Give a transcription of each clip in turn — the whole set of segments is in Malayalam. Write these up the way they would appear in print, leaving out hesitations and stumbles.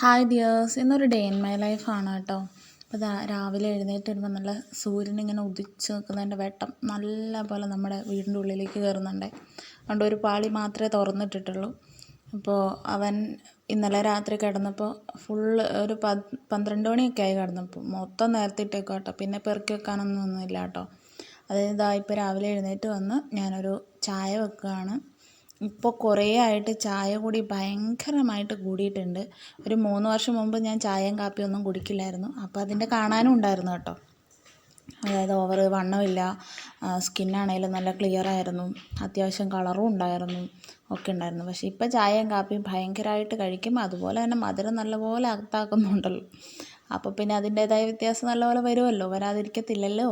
ഹായ് ഡിയേഴ്സ്, ഇന്നൊരു ഡേ ഇൻ മൈ ലൈഫാണ് കേട്ടോ. അപ്പോൾ രാവിലെ എഴുന്നേറ്റ് വരുമ്പോൾ നല്ല സൂര്യനിങ്ങനെ ഉദിച്ച് നിൽക്കുന്നതിൻ്റെ വെട്ടം നല്ല പോലെ നമ്മുടെ വീടിൻ്റെ ഉള്ളിലേക്ക് കയറുന്നുണ്ട്. അതുകൊണ്ട് ഒരു പാളി മാത്രമേ തുറന്നിട്ടിട്ടുള്ളൂ. അപ്പോൾ അവൻ ഇന്നലെ രാത്രി കിടന്നപ്പോൾ ഫുള്ള് ഒരു 12 മണിയൊക്കെ ആയി കിടന്നപ്പോൾ മൊത്തം നേരത്തെ ഇട്ടേക്കും കേട്ടോ. പിന്നെ പെറുക്കി വെക്കാനൊന്നുമില്ല കേട്ടോ. അതായത് ഇപ്പോൾ രാവിലെ എഴുന്നേറ്റ് വന്ന് ഞാനൊരു ചായ വെക്കുകയാണ്. ഇപ്പോൾ കുറേ ആയിട്ട് ചായ കൂടി ഭയങ്കരമായിട്ട് കൂടിയിട്ടുണ്ട്. ഒരു 3 വർഷം മുമ്പ് ഞാൻ ചായയും കാപ്പിയൊന്നും കുടിക്കില്ലായിരുന്നു. അപ്പോൾ അതിൻ്റെ കാണാനും ഉണ്ടായിരുന്നു കേട്ടോ. അതായത് ഓവർ വണ്ണമില്ല, സ്കിന്നാണെങ്കിലും നല്ല ക്ലിയർ ആയിരുന്നു, അത്യാവശ്യം കളറും ഉണ്ടായിരുന്നു, ഒക്കെ ഉണ്ടായിരുന്നു. പക്ഷേ ഇപ്പോൾ ചായയും കാപ്പിയും ഭയങ്കരമായിട്ട് കഴിക്കും. അതുപോലെ തന്നെ മധുരം നല്ലപോലെ അകത്താക്കുന്നുണ്ടല്ലോ. അപ്പോൾ പിന്നെ അതിൻ്റേതായ വ്യത്യാസം നല്ലപോലെ വരുമല്ലോ, വരാതിരിക്കത്തില്ലല്ലോ.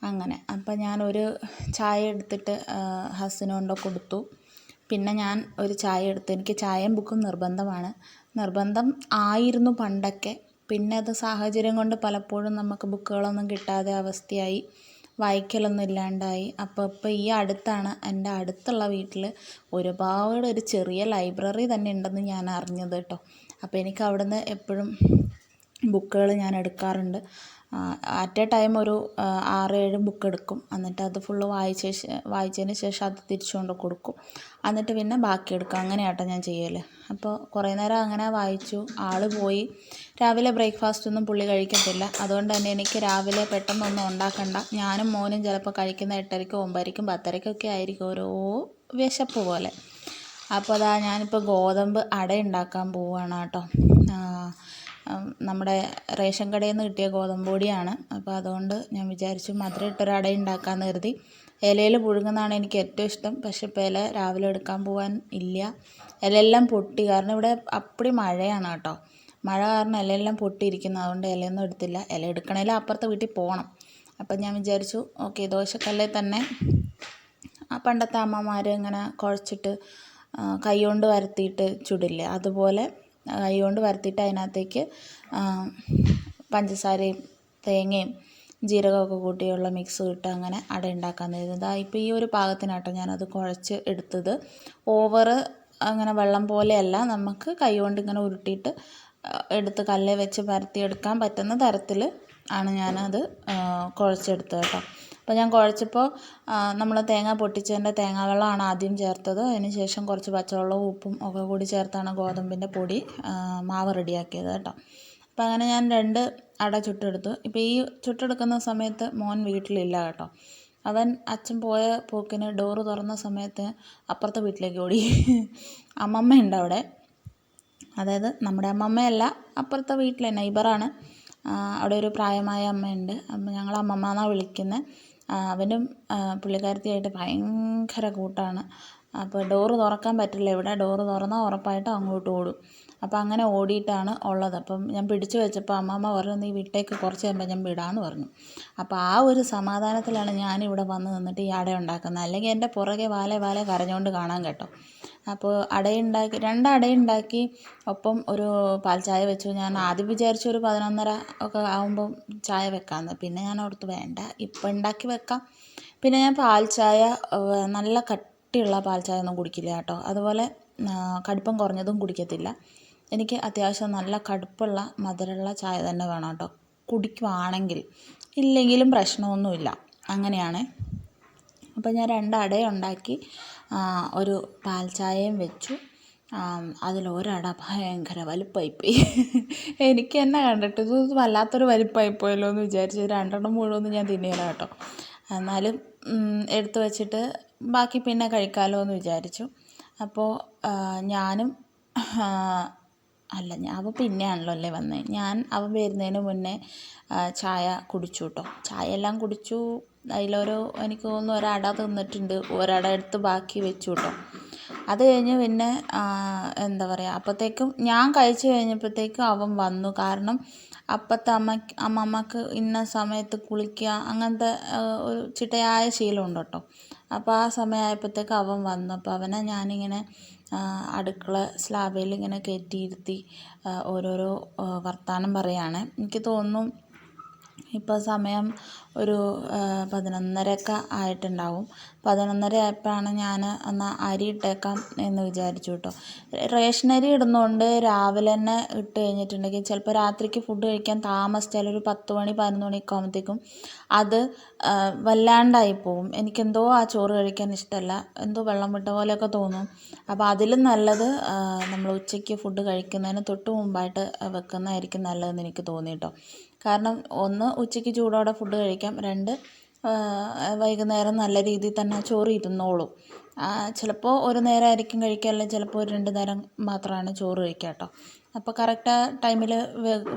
അങ്ങനെ അപ്പോൾ ഞാനൊരു ചായ എടുത്തിട്ട് ഹസ്സിന് കൊണ്ട് കൊടുത്തു. പിന്നെ ഞാൻ ഒരു ചായ എടുത്തു. എനിക്ക് ചായയും ബുക്കും നിർബന്ധം ആയിരുന്നു പണ്ടൊക്കെ. പിന്നെ അത് സാഹചര്യം കൊണ്ട് പലപ്പോഴും നമുക്ക് ബുക്കുകളൊന്നും കിട്ടാതെ അവസ്ഥയായി, വായിക്കലൊന്നും ഇല്ലാണ്ടായി. അപ്പോൾ ഈ അടുത്താണ് എൻ്റെ അടുത്തുള്ള വീട്ടിൽ ഒരുപാട് ഒരു ചെറിയ ലൈബ്രറി തന്നെ ഉണ്ടെന്ന് ഞാൻ അറിഞ്ഞത് കേട്ടോ. അപ്പോൾ എനിക്ക് അവിടുന്ന് എപ്പോഴും ബുക്കുകൾ ഞാൻ എടുക്കാറുണ്ട്. അറ്റ് എ ടൈം ഒരു 6-7 ബുക്ക് എടുക്കും. എന്നിട്ട് അത് ഫുള്ള് വായിച്ചതിന് ശേഷം അത് തിരിച്ചു കൊണ്ട് കൊടുക്കും. എന്നിട്ട് പിന്നെ ബാക്കി എടുക്കും. അങ്ങനെയാട്ടോ ഞാൻ ചെയ്യൽ. അപ്പോൾ കുറേ നേരം അങ്ങനെ വായിച്ചു. ആൾ പോയി. രാവിലെ ബ്രേക്ക്ഫാസ്റ്റ് ഒന്നും പുള്ളി കഴിക്കത്തില്ല. അതുകൊണ്ട് തന്നെ എനിക്ക് രാവിലെ പെട്ടെന്നൊന്നും ഉണ്ടാക്കണ്ട. ഞാനും മോനും ചിലപ്പോൾ കഴിക്കുന്ന 8:30-ക്കും 9:00-ക്കും 10:30-ക്കൊക്കെ ആയിരിക്കും, ഓരോ വിശപ്പ് പോലെ. അപ്പോൾ ഞാനിപ്പോൾ ഗോതമ്പ് അട ഉണ്ടാക്കാൻ പോവുകയാണ് കേട്ടോ. നമ്മുടെ റേഷൻ കടയിൽ നിന്ന് കിട്ടിയ ഗോതമ്പ് പൊടിയാണ്. അപ്പോൾ അതുകൊണ്ട് ഞാൻ വിചാരിച്ചു മധുരം ഇട്ടൊരു അട ഉണ്ടാക്കാമെന്ന് കരുതി. ഇലയിൽ പുഴുങ്ങുന്നതാണ് എനിക്ക് ഏറ്റവും ഇഷ്ടം. പക്ഷേ ഇപ്പോൾ ഇല രാവിലെ എടുക്കാൻ പോകാൻ ഇല്ല. ഇലയെല്ലാം പൊട്ടി, കാരണം ഇവിടെ അപ്പടി മഴയാണ് കേട്ടോ. മഴ കാരണം ഇലയെല്ലാം പൊട്ടിയിരിക്കുന്നു. അതുകൊണ്ട് ഇലയൊന്നും എടുത്തില്ല. ഇല എടുക്കണമെങ്കിൽ അപ്പുറത്തെ വീട്ടിൽ പോകണം. അപ്പം ഞാൻ വിചാരിച്ചു ഓക്കെ, ദോശക്കല്ലിൽ തന്നെ പണ്ടത്തെ അമ്മമാർ ഇങ്ങനെ കുഴച്ചിട്ട് കൈ കൊണ്ട് വരുത്തിയിട്ട് ചുടില്ലേ, അതുപോലെ കൈ കൊണ്ട് വരുത്തിയിട്ട് അതിനകത്തേക്ക് പഞ്ചസാരയും തേങ്ങയും ജീരകമൊക്കെ കൂട്ടിയുള്ള മിക്സ് ഇട്ട് അങ്ങനെ അട ഉണ്ടാക്കാൻ തരുന്നത്. ഇപ്പോൾ ഈ ഒരു പാകത്തിനാട്ടോ ഞാനത് കുഴച്ച് എടുത്തത്. ഓവർ അങ്ങനെ വെള്ളം പോലെയല്ല, നമുക്ക് കൈ കൊണ്ട് ഇങ്ങനെ ഉരുട്ടിയിട്ട് എടുത്ത് കല്ലിൽ വെച്ച് പരത്തിയെടുക്കാൻ പറ്റുന്ന തരത്തിൽ ആണ് ഞാനത് കുഴച്ചെടുത്തത് കേട്ടോ. അപ്പോൾ ഞാൻ കുഴച്ചപ്പോൾ നമ്മൾ തേങ്ങ പൊട്ടിച്ചതിൻ്റെ തേങ്ങാവെള്ളമാണ് ആദ്യം ചേർത്തത്. അതിന് ശേഷം കുറച്ച് പച്ചവെള്ളവും ഉപ്പും ഒക്കെ കൂടി ചേർത്താണ് ഗോതമ്പിൻ്റെ പൊടി മാവ് റെഡിയാക്കിയത് കേട്ടോ. അപ്പോൾ അങ്ങനെ ഞാൻ 2 അട ചുട്ടെടുത്തു. ഇപ്പോൾ ഈ ചുട്ടെടുക്കുന്ന സമയത്ത് മോൻ വീട്ടിലില്ല കേട്ടോ. അവൻ അച്ഛൻ പോയ പോക്കിന് ഡോറ് തുറന്ന സമയത്ത് അപ്പുറത്തെ വീട്ടിലേക്ക് ഓടി. അമ്മമ്മയുണ്ട് അവിടെ. അതായത് നമ്മുടെ അമ്മമ്മയല്ല, അപ്പുറത്തെ വീട്ടിലെ നെയ്ബറാണ്. അവിടെ ഒരു പ്രായമായ അമ്മയുണ്ട്. അപ്പം ഞങ്ങൾ അമ്മമ്മ എന്നാണ് വിളിക്കുന്നത്. അവനും പുള്ളിക്കാരത്തിയായിട്ട് ഭയങ്കര കൂട്ടാണ്. അപ്പോൾ ഡോറ് തുറക്കാൻ പറ്റില്ല ഇവിടെ. ഡോറ് തുറന്നാൽ ഉറപ്പായിട്ടും അങ്ങോട്ട് ഓടും. അപ്പോൾ അങ്ങനെ ഓടിയിട്ടാണ് ഉള്ളത്. അപ്പം ഞാൻ പിടിച്ചു വെച്ചപ്പോൾ അമ്മമ്മ പറഞ്ഞു നീ വിട്ടേക്ക്, കുറച്ച് കഴിയുമ്പോൾ ഞാൻ വിടാമെന്ന് പറഞ്ഞു. അപ്പോൾ ആ ഒരു സമാധാനത്തിലാണ് ഞാനിവിടെ വന്ന് നിന്നിട്ട് ഈ അട ഉണ്ടാക്കുന്നത്. അല്ലെങ്കിൽ എൻ്റെ പുറകെ വാലെ കരഞ്ഞുകൊണ്ട് കാണാൻ കേട്ടോ. അപ്പോൾ 2 അടയുണ്ടാക്കി, ഒപ്പം ഒരു പാൽ ചായ വെച്ചു. ഞാൻ ആദ്യം വിചാരിച്ചു ഒരു 11:30 ഒക്കെ ആകുമ്പം ചായ വെക്കാമെന്ന്. പിന്നെ ഞാൻ ഓർത്തു വേണ്ട, ഇപ്പം ഉണ്ടാക്കി വെക്കാം. പിന്നെ ഞാൻ പാൽ ചായ നല്ല കട്ടിയുള്ള പാൽ ചായ ഒന്നും കുടിക്കില്ല കേട്ടോ. അതുപോലെ കടുപ്പം കുറഞ്ഞതും കുടിക്കത്തില്ല. എനിക്ക് അത്യാവശ്യം നല്ല കടുപ്പുള്ള മധുരമുള്ള ചായ തന്നെ വേണം കേട്ടോ, കുടിക്കുവാണെങ്കിൽ. ഇല്ലെങ്കിലും പ്രശ്നമൊന്നുമില്ല, അങ്ങനെയാണ്. അപ്പോൾ ഞാൻ 2 അടയുണ്ടാക്കി, ഒരു പാൽ ചായയും വെച്ചു. അതിലൊരട ഭയങ്കര വലുപ്പമായിപ്പോയി. എനിക്ക് തന്നെ കണ്ടിട്ട് ഇത് വല്ലാത്തൊരു വലുപ്പമായിപ്പോയല്ലോ എന്ന് വിചാരിച്ചു. 2 മുഴുവൊന്നും ഞാൻ തിന്നില്ല കേട്ടോ. എന്നാലും എടുത്തു വെച്ചിട്ട് ബാക്കി പിന്നെ കഴിക്കാമല്ലോ എന്ന് വിചാരിച്ചു. അപ്പോൾ ഞാനും അവൻ പിന്നെയാണല്ലോ അല്ലേ വന്നത്. അവൻ വരുന്നതിന് മുന്നേ ചായ കുടിച്ചു കേട്ടോ. ചായ എല്ലാം കുടിച്ചു. എനിക്ക് തോന്നുന്നു ഒരട തിന്നിട്ടുണ്ട്, ഒരട എടുത്ത് ബാക്കി വെച്ചു കേട്ടോ. അത് കഴിഞ്ഞ് പിന്നെ എന്താ പറയുക, അപ്പോഴത്തേക്കും ഞാൻ കഴിച്ചു കഴിഞ്ഞപ്പോഴത്തേക്കും അവൻ വന്നു. കാരണം അപ്പത്തെ അമ്മമ്മക്ക് ഇന്ന സമയത്ത് കുളിക്കുക, അങ്ങനത്തെ ഒരു ചിട്ടയായ ശീലമുണ്ട് കേട്ടോ. അപ്പോൾ ആ സമയമായപ്പോഴത്തേക്ക് അവൻ വന്നു. അപ്പോൾ അവനെ ഞാനിങ്ങനെ അടുക്കള സ്ലാബിൽ ഇങ്ങനെ കയറ്റിയിരുത്തി ഓരോരോ വർത്തമാനം പറയുകയാണ്. എനിക്ക് തോന്നുന്നു ഇപ്പോൾ സമയം ഒരു 11:30 ആയിട്ടുണ്ടാവും. 11:30 ആയപ്പോഴാണ് ഞാൻ എന്നാൽ അരി ഇട്ടേക്കാം എന്ന് വിചാരിച്ചു കേട്ടോ. റേഷനരി ഇടുന്നതുകൊണ്ട് രാവിലെ തന്നെ ഇട്ട് കഴിഞ്ഞിട്ടുണ്ടെങ്കിൽ ചിലപ്പോൾ രാത്രിക്ക് ഫുഡ് കഴിക്കാൻ താമസിച്ചാൽ ഒരു 10 മണി 11 മണിയൊക്കെ ആകുമ്പോഴത്തേക്കും അത് വല്ലാണ്ടായി പോകും. എനിക്കെന്തോ ആ ചോറ് കഴിക്കാൻ ഇഷ്ടമല്ല, എന്തോ വെള്ളം വിട്ട പോലെയൊക്കെ തോന്നും. അപ്പോൾ അതിലും നല്ലത് നമ്മൾ ഉച്ചയ്ക്ക് ഫുഡ് കഴിക്കുന്നതിന് തൊട്ട് മുമ്പായിട്ട് വെക്കുന്നതായിരിക്കും നല്ലതെന്ന് എനിക്ക് തോന്നി കേട്ടോ. കാരണം ഒന്ന് ഉച്ചയ്ക്ക് ചൂടോടെ ഫുഡ് കഴിക്കാം, രണ്ട് വൈകുന്നേരം നല്ല രീതിയിൽ തന്നെ ആ ചോറ് ഇരുന്നോളും. ചിലപ്പോൾ ഒരു നേരമായിരിക്കും കഴിക്കുക, അല്ലെങ്കിൽ ചിലപ്പോൾ ഒരു 2 നേരം മാത്രമാണ് ചോറ് കഴിക്കുക കേട്ടോ. അപ്പോൾ കറക്റ്റ് ടൈമിൽ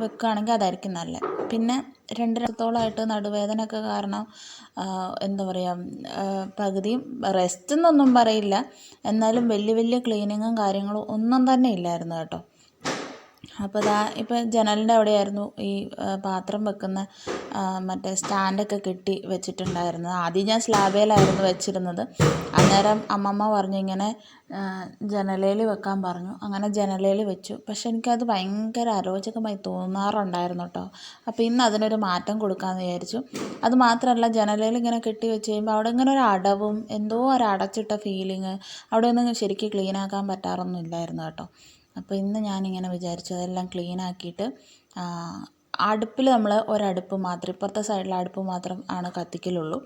വെക്കുകയാണെങ്കിൽ അതായിരിക്കും നല്ലത്. പിന്നെ 2 ദിവസത്തോളമായിട്ട് നടുവേദനയൊക്കെ കാരണം എന്താ പറയുക, പകുതിയും റെസ്റ്റ് എന്നൊന്നും പറയില്ല, എന്നാലും വലിയ വലിയ ക്ലീനിങ്ങും കാര്യങ്ങളും ഒന്നും തന്നെ ഇല്ലായിരുന്നു കേട്ടോ. അപ്പോൾ ഇപ്പോൾ ജനലിൻ്റെ അവിടെയായിരുന്നു ഈ പാത്രം വെക്കുന്ന മറ്റേ സ്റ്റാൻഡൊക്കെ കെട്ടി വെച്ചിട്ടുണ്ടായിരുന്നത്. ആദ്യം ഞാൻ സ്ലാബേലായിരുന്നു വെച്ചിരുന്നത്. അന്നേരം അമ്മമ്മ പറഞ്ഞു ഇങ്ങനെ ജനലയിൽ വെക്കാൻ പറഞ്ഞു. അങ്ങനെ ജനലയിൽ വെച്ചു. പക്ഷെ എനിക്കത് ഭയങ്കര അരോചകമായി തോന്നാറുണ്ടായിരുന്നു കേട്ടോ. അപ്പോൾ ഇന്ന് അതിനൊരു മാറ്റം കൊടുക്കാമെന്ന് വിചാരിച്ചു. അത് മാത്രമല്ല, ജനലയിൽ ഇങ്ങനെ കെട്ടി വെച്ച് കഴിയുമ്പോൾ അവിടെ ഇങ്ങനെ ഒരു അടവും എന്തോ ഒരു അടച്ചിട്ട ഫീലിങ്, അവിടെ ഒന്നും ശരിക്കും ക്ലീനാക്കാൻ പറ്റാറൊന്നും ഇല്ലായിരുന്നു കേട്ടോ. അപ്പോൾ ഇന്ന് ഞാനിങ്ങനെ വിചാരിച്ചു അതെല്ലാം ക്ലീനാക്കിയിട്ട് അടുപ്പിൽ നമ്മൾ ഒരടുപ്പ് മാത്രം, ഇപ്പുറത്തെ സൈഡിലെ അടുപ്പ് മാത്രം ആണ് കത്തിക്കലുള്ളൂ.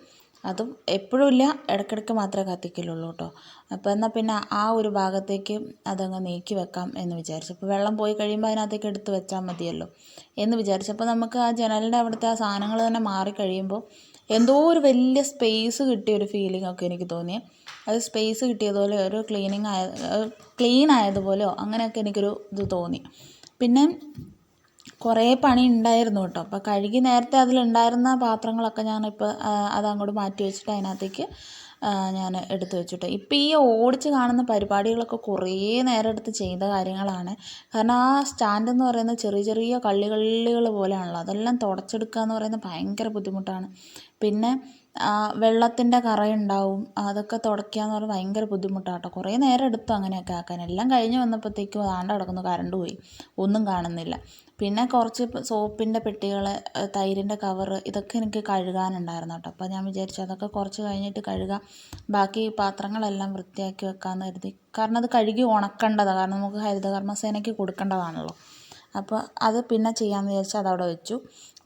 അതും എപ്പോഴും ഇല്ല, ഇടയ്ക്കിടയ്ക്ക് മാത്രമേ കത്തിക്കലുള്ളൂ കേട്ടോ. അപ്പോൾ എന്നാൽ പിന്നെ ആ ഒരു ഭാഗത്തേക്ക് അതങ്ങ് നീക്കി വെക്കാം എന്ന് വിചാരിച്ചു. അപ്പോൾ വെള്ളം പോയി കഴിയുമ്പോൾ അതിനകത്തേക്ക് എടുത്ത് വെച്ചാൽ മതിയല്ലോ എന്ന് വിചാരിച്ചു. അപ്പോൾ നമുക്ക് ആ ജനലിൻ്റെ അവിടുത്തെ ആ സാധനങ്ങൾ തന്നെ മാറി കഴിയുമ്പോൾ എന്തോ ഒരു വലിയ സ്പേസ് കിട്ടിയൊരു ഫീലിംഗ് ഒക്കെ എനിക്ക് തോന്നി. അത് സ്പേസ് കിട്ടിയതുപോലെ ഒരു ക്ലീൻ ആയതുപോലെയോ അങ്ങനെയൊക്കെ എനിക്കൊരു ഇത് തോന്നി. പിന്നെ കുറേ പണി ഉണ്ടായിരുന്നു കേട്ടോ. അപ്പോൾ കഴുകി നേരത്തെ അതിലുണ്ടായിരുന്ന പാത്രങ്ങളൊക്കെ ഞാനിപ്പോൾ അതങ്ങോട്ട് മാറ്റി വെച്ചിട്ട് അതിനകത്തേക്ക് ഞാൻ എടുത്ത് വെച്ചിട്ട്, ഇപ്പോൾ ഈ ഓടിച്ച് കാണുന്ന പരിപാടികളൊക്കെ കുറേ നേരം എടുത്ത് ചെയ്ത കാര്യങ്ങളാണ്. കാരണം ആ സ്റ്റാൻഡ് എന്ന് പറയുന്നത് ചെറിയ ചെറിയ കള്ളികൾ പോലെയാണല്ലോ, അതെല്ലാം തുടച്ചെടുക്കുക എന്ന് പറയുന്നത് ഭയങ്കര ബുദ്ധിമുട്ടാണ്. പിന്നെ വെള്ളത്തിൻ്റെ കറയുണ്ടാവും, അതൊക്കെ തുടയ്ക്കുക എന്ന് പറഞ്ഞാൽ ഭയങ്കര ബുദ്ധിമുട്ടാണ് കേട്ടോ. കുറേ നേരം എടുത്തു അങ്ങനെയൊക്കെ ആക്കാൻ. എല്ലാം കഴിഞ്ഞ് വന്നപ്പോഴത്തേക്കും ആണ്ട് കിടക്കുന്നു, കറണ്ട് പോയി, ഒന്നും കാണുന്നില്ല. പിന്നെ കുറച്ച് സോപ്പിൻ്റെ പെട്ടികൾ, തൈരിൻ്റെ കവറ്, ഇതൊക്കെ എനിക്ക് കഴുകാനുണ്ടായിരുന്നു കേട്ടോ. അപ്പോൾ ഞാൻ വിചാരിച്ചു അതൊക്കെ കുറച്ച് കഴിഞ്ഞിട്ട് കഴുകാം, ബാക്കി പാത്രങ്ങളെല്ലാം വൃത്തിയാക്കി വെക്കാമെന്ന് കരുതി. കാരണം അത് കഴുകി ഉണക്കേണ്ടതാണ്, കാരണം നമുക്ക് ഹരിതകർമ്മസേനയ്ക്ക് കൊടുക്കേണ്ടതാണല്ലോ. അപ്പോൾ അത് പിന്നെ ചെയ്യാമെന്ന് വിചാരിച്ച് അതവിടെ വെച്ചു.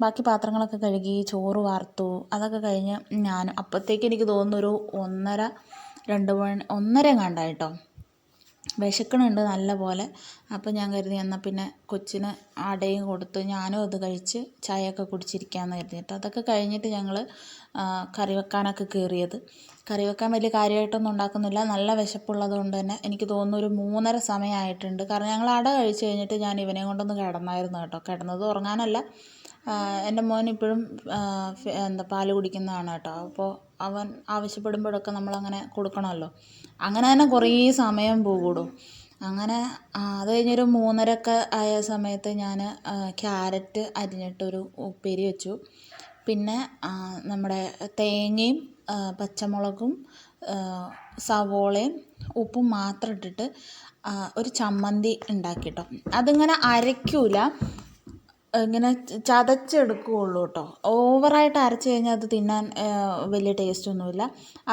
ബാക്കി പാത്രങ്ങളൊക്കെ കഴുകി, ചോറ് വാർത്തു. അതൊക്കെ കഴിഞ്ഞ് ഞാൻ അപ്പോഴത്തേക്ക് എനിക്ക് തോന്നുന്നു ഒരു 1:30 എങ്ങാണ്ടായി കേട്ടോ. വിശക്കണുണ്ട് നല്ല പോലെ. അപ്പോൾ ഞാൻ കരുതി എന്നാൽ പിന്നെ കൊച്ചിന് അടയും കൊടുത്ത് ഞാനും അത് കഴിച്ച് ചായയൊക്കെ കുടിച്ചിരിക്കാമെന്ന് കരുതിയിട്ട് അതൊക്കെ കഴിഞ്ഞിട്ട് ഞങ്ങൾ കറി വെക്കാനൊക്കെ കയറിയത്. കറി വെക്കാൻ വലിയ കാര്യമായിട്ടൊന്നും ഉണ്ടാക്കുന്നില്ല, നല്ല വിശപ്പുള്ളത് കൊണ്ട് തന്നെ എനിക്ക് തോന്നുന്നു ഒരു 3:30 സമയമായിട്ടുണ്ട്. കാരണം ഞങ്ങൾ അട കഴിച്ച് കഴിഞ്ഞിട്ട് ഞാൻ ഇവനെ കൊണ്ടൊന്ന് കിടന്നായിരുന്നു കേട്ടോ. കിടന്നത് ഉറങ്ങാനല്ല, എൻ്റെ മോൻ ഇപ്പോഴും പാല് കുടിക്കുന്നതാണ് കേട്ടോ. അപ്പോൾ അവൻ ആവശ്യപ്പെടുമ്പോഴൊക്കെ നമ്മളങ്ങനെ കൊടുക്കണമല്ലോ. അങ്ങനെ തന്നെ കുറേ സമയം പോകും. അങ്ങനെ അത് കഴിഞ്ഞൊരു 3:30 ആയ സമയത്ത് ഞാൻ ക്യാരറ്റ് അരിഞ്ഞിട്ടൊരു ഉപ്പേരി വെച്ചു. പിന്നെ നമ്മുടെ തേങ്ങയും പച്ചമുളകും സവോളയും ഉപ്പും മാത്രം ഇട്ടിട്ട് ഒരു ചമ്മന്തി ഉണ്ടാക്കി കേട്ടോ. അതിങ്ങനെ അരയ്ക്കൂല, ഇങ്ങനെ ചതച്ചെടുക്കുകയുള്ളൂ കേട്ടോ. ഓവറായിട്ട് അരച്ച് കഴിഞ്ഞാൽ അത് തിന്നാൻ വലിയ ടേസ്റ്റൊന്നുമില്ല.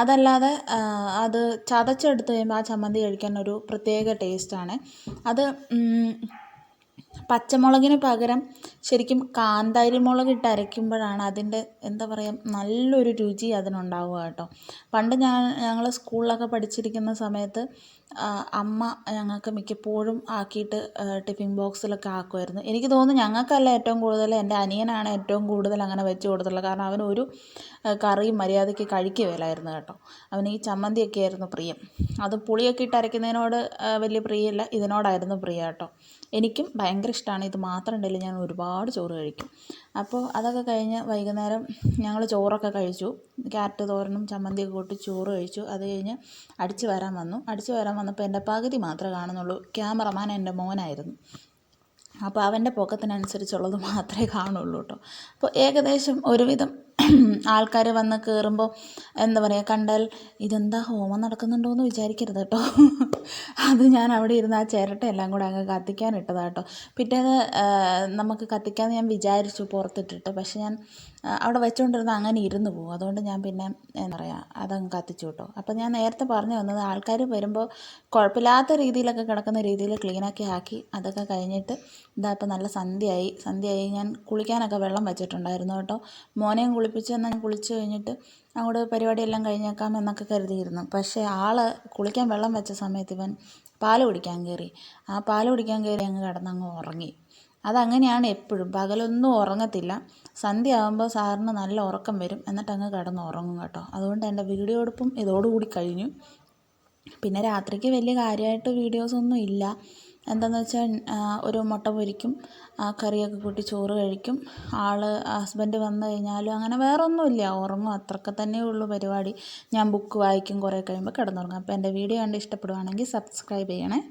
അതല്ലാതെ അത് ചതച്ചെടുത്ത് കഴിയുമ്പോൾ ആ ചമ്മന്തി കഴിക്കാൻ ഒരു പ്രത്യേക ടേസ്റ്റാണ്. അത് പച്ചമുളകിന് പകരം ശരിക്കും കാന്താരി മുളകിട്ട് അരയ്ക്കുമ്പോഴാണ് അതിൻ്റെ എന്താ പറയുക, നല്ലൊരു രുചി അതിനുണ്ടാവുക കേട്ടോ. പണ്ട് ഞങ്ങൾ സ്കൂളിലൊക്കെ പഠിച്ചിരിക്കുന്ന സമയത്ത് അമ്മ ഞങ്ങൾക്ക് മിക്കപ്പോഴും ആക്കിയിട്ട് ടിഫിൻ ബോക്സിലൊക്കെ ആക്കുമായിരുന്നു. എനിക്ക് തോന്നുന്നു ഞങ്ങൾക്കല്ല ഏറ്റവും കൂടുതൽ, എൻ്റെ അനിയനാണ് ഏറ്റവും കൂടുതൽ അങ്ങനെ വെച്ച് കൊടുത്തിട്ടുള്ളത്. കാരണം അവന് ഒരു കറിയും മര്യാദയ്ക്ക് കഴിക്കുകയില്ലായിരുന്നു കേട്ടോ. അവന് ഈ ചമ്മന്തിയൊക്കെ ആയിരുന്നു പ്രിയം. അത് പുളിയൊക്കെ ഇട്ട് അരയ്ക്കുന്നതിനോട് വലിയ പ്രിയമില്ല, ഇതിനോടായിരുന്നു പ്രിയം കേട്ടോ. എനിക്കും ഭയങ്കര ഇഷ്ടമാണ്. ഇത് മാത്രം ഉണ്ടെങ്കിൽ ഞാൻ ഒരുപാട് ചോറ് കഴിക്കും. അപ്പോൾ അതൊക്കെ കഴിഞ്ഞ് വൈകുന്നേരം ഞങ്ങൾ ചോറൊക്കെ കഴിച്ചു. ക്യാരറ്റ് തോരനും ചമ്മന്തിയൊക്കെ കൂട്ടി ചോറ് കഴിച്ചു. അത് കഴിഞ്ഞ് അടിച്ച് വരാൻ വന്നപ്പോൾ എൻ്റെ പകുതി മാത്രമേ കാണുന്നുള്ളൂ. ക്യാമറമാൻ എൻ്റെ മോനായിരുന്നു. അപ്പോൾ അവൻ്റെ പൊക്കത്തിനനുസരിച്ചുള്ളത് മാത്രമേ കാണുള്ളൂ കേട്ടോ. അപ്പോൾ ഏകദേശം ഒരുവിധം ആൾക്കാർ വന്ന് കയറുമ്പോൾ എന്താ പറയുക, കണ്ടാൽ ഇതെന്താ ഹോമം നടക്കുന്നുണ്ടോ എന്ന് വിചാരിക്കരുത് കേട്ടോ. അത് ഞാൻ അവിടെ ഇരുന്ന് ആ ചിരട്ടയെല്ലാം കൂടെ അങ്ങ് കത്തിക്കാനിട്ടതാണ് കേട്ടോ. പിറ്റേന്ന് നമുക്ക് കത്തിക്കാമെന്ന് ഞാൻ വിചാരിച്ചു പുറത്തിട്ടിട്ട്, പക്ഷെ ഞാൻ അവിടെ വെച്ചുകൊണ്ടിരുന്ന അങ്ങനെ ഇരുന്ന് പോകും. അതുകൊണ്ട് ഞാൻ പിന്നെ എന്താ പറയുക അതങ്ങ് കത്തിച്ചു കേട്ടോ. അപ്പോൾ ഞാൻ നേരത്തെ പറഞ്ഞു വന്നത്, ആൾക്കാർ വരുമ്പോൾ കുഴപ്പമില്ലാത്ത രീതിയിലൊക്കെ കിടക്കുന്ന രീതിയിൽ ക്ലീനാക്കി ആക്കി അതൊക്കെ കഴിഞ്ഞിട്ട് ഇതാ ഇപ്പോൾ നല്ല സന്ധ്യയായി. ഞാൻ കുളിക്കാനൊക്കെ വെള്ളം വെച്ചിട്ടുണ്ടായിരുന്നു കേട്ടോ. മോനെയും കുളിപ്പിച്ച് എന്നാൽ ഞാൻ കുളിച്ച് കഴിഞ്ഞിട്ട് അങ്ങോട്ട് പരിപാടിയെല്ലാം കഴിഞ്ഞേക്കാം എന്നൊക്കെ കരുതിയിരുന്നു. പക്ഷേ കുളിക്കാൻ വെള്ളം വെച്ച സമയത്ത് ഇവൻ പാല് കുടിക്കാൻ കയറി. ആ പാല് കുടിക്കാൻ കയറി അങ്ങ് കിടന്നങ്ങ് ഉറങ്ങി. അതങ്ങനെയാണ് എപ്പോഴും, പകലൊന്നും ഉറങ്ങത്തില്ല. സന്ധ്യ ആകുമ്പോൾ സാറിന് നല്ല ഉറക്കം വരും, എന്നിട്ട് അങ്ങ് കിടന്ന് ഉറങ്ങും കേട്ടോ. അതുകൊണ്ട് എൻ്റെ വീഡിയോ എടുപ്പും ഇതോടുകൂടി കഴിഞ്ഞു. പിന്നെ രാത്രിക്ക് വലിയ കാര്യമായിട്ട് വീഡിയോസൊന്നും ഇല്ല. എന്താണെന്ന് വെച്ചാൽ ഒരു മുട്ട പൊരിക്കും, കറിയൊക്കെ കൂട്ടി ചോറ് കഴിക്കും. ഹസ്ബൻഡ് വന്നു കഴിഞ്ഞാലും അങ്ങനെ വേറെ ഒന്നുമില്ല, ഉറങ്ങും. അത്രയൊക്കെ തന്നെ ഉള്ളൂ പരിപാടി. ഞാൻ ബുക്ക് വായിക്കും, കുറേ കഴിയുമ്പോൾ കിടന്നുറങ്ങും. അപ്പോൾ എൻ്റെ വീഡിയോ കണ്ട് ഇഷ്ടപ്പെടുവാണെങ്കിൽ സബ്സ്ക്രൈബ് ചെയ്യണേ.